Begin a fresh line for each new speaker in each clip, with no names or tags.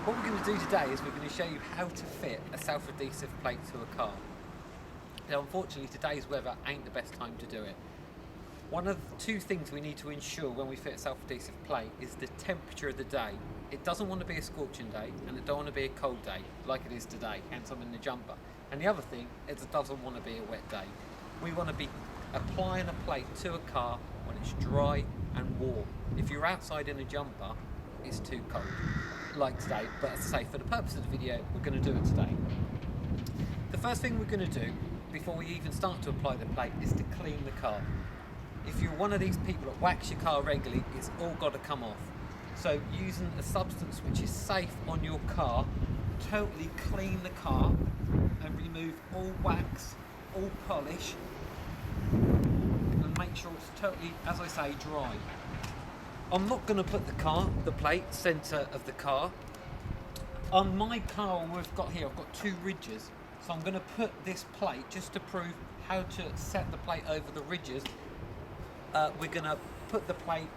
What we're going to do today is we're going to show you how to fit a self-adhesive plate to a car. Now unfortunately today's weather ain't the best time to do it. One of the two things we need to ensure when we fit a self-adhesive plate is the temperature of the day. It doesn't want to be a scorching day and it don't want to be a cold day like it is today, hence I'm in the jumper. And the other thing is it doesn't want to be a wet day. We want to be applying a plate to a car when it's dry and warm. If you're outside in a jumper, it's too cold, like today, but as I say, for the purpose of the video, we're going to do it today. The first thing we're going to do before we even start to apply the plate is to clean the car. If you're one of these people that wax your car regularly, it's all got to come off. So using a substance which is safe on your car, totally clean the car and remove all wax, all polish, and make sure it's totally, as I say, dry. I'm not going to put the plate centre of the car. On my car we've got here, I've got two ridges. So I'm going to put this plate, just to prove how to set the plate over the ridges, we're going to put the plate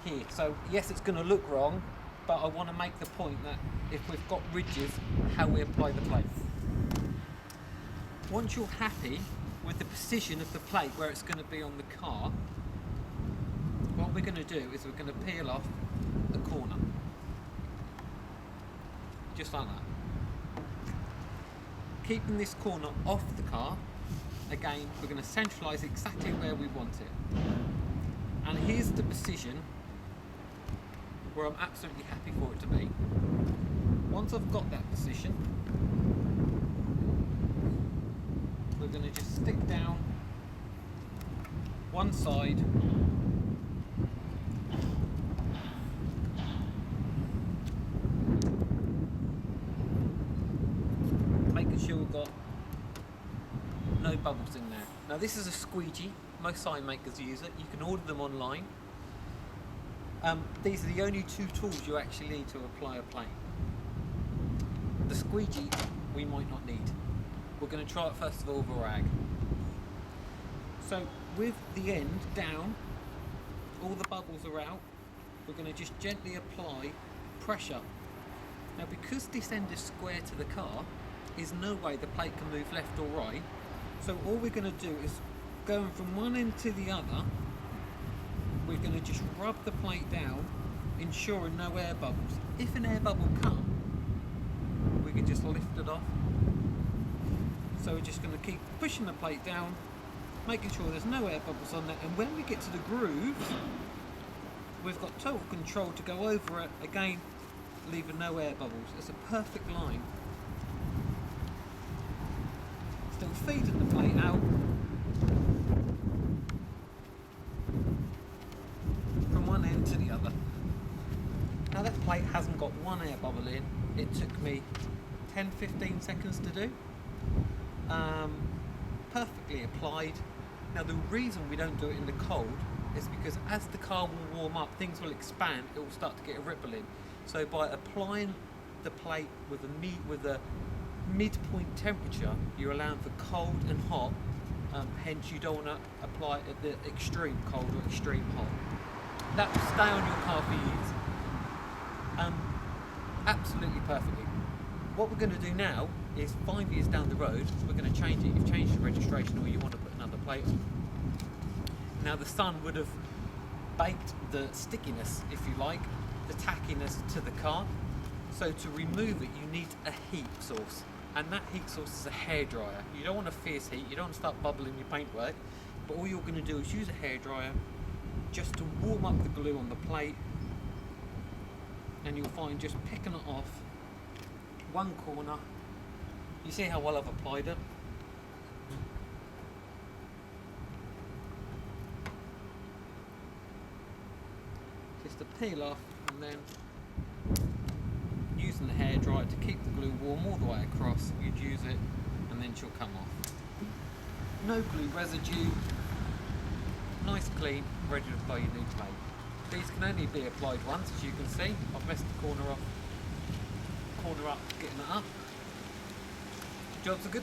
here. So yes, it's going to look wrong, but I want to make the point that if we've got ridges, how we apply the plate. Once you're happy with the position of the plate where it's going to be on the car, what we're going to do is we're going to peel off the corner, just like that. Keeping this corner off the car, again, we're going to centralise exactly where we want it. And here's the position where I'm absolutely happy for it to be. Once I've got that position, we're going to just stick down one side making sure we've got no bubbles in there. Now this is a squeegee, most sign makers use it, you can order them online. These are the only two tools you actually need to apply a plate. The squeegee we might not need. We're going to try it first of all with a rag. So with the end down, all the bubbles are out, we're going to just gently apply pressure. Now because this end is square to the car, there's no way the plate can move left or right. So all we're going to do is, going from one end to the other, we're going to just rub the plate down, ensuring no air bubbles. If an air bubble comes, we can just lift it off. So we're just going to keep pushing the plate down, making sure there's no air bubbles on there, and when we get to the grooves, we've got total control to go over it, again, leaving no air bubbles. It's a perfect line. Still feeding the plate out from one end to the other. Now that plate hasn't got one air bubble in. It took me 10-15 seconds to do. Perfectly applied. Now the reason we don't do it in the cold is because as the car will warm up, things will expand, it will start to get a ripple in. So by applying the plate with a midpoint temperature, you're allowing for cold and hot, hence you don't want to apply it at the extreme cold or extreme hot. That will stay on your car for years. Absolutely perfectly. What we're going to do now is 5 years down the road, we're going to change it. You've changed the registration or you want to put another plate on. Now the sun would have baked the stickiness, if you like, the tackiness to the car. So to remove it, you need a heat source. And that heat source is a hairdryer. You don't want a fierce heat, you don't want to start bubbling your paintwork, but all you're going to do is use a hairdryer just to warm up the glue on the plate, and you'll find just picking it off one corner. You see how well I've applied it? Just to peel off, and then using the hairdryer to keep the glue warm all the way across, you'd use it and then she'll come off. No glue residue, nice clean, ready to apply your new plate. These can only be applied once, as you can see. I've messed the corner up getting it up. Jobs are good.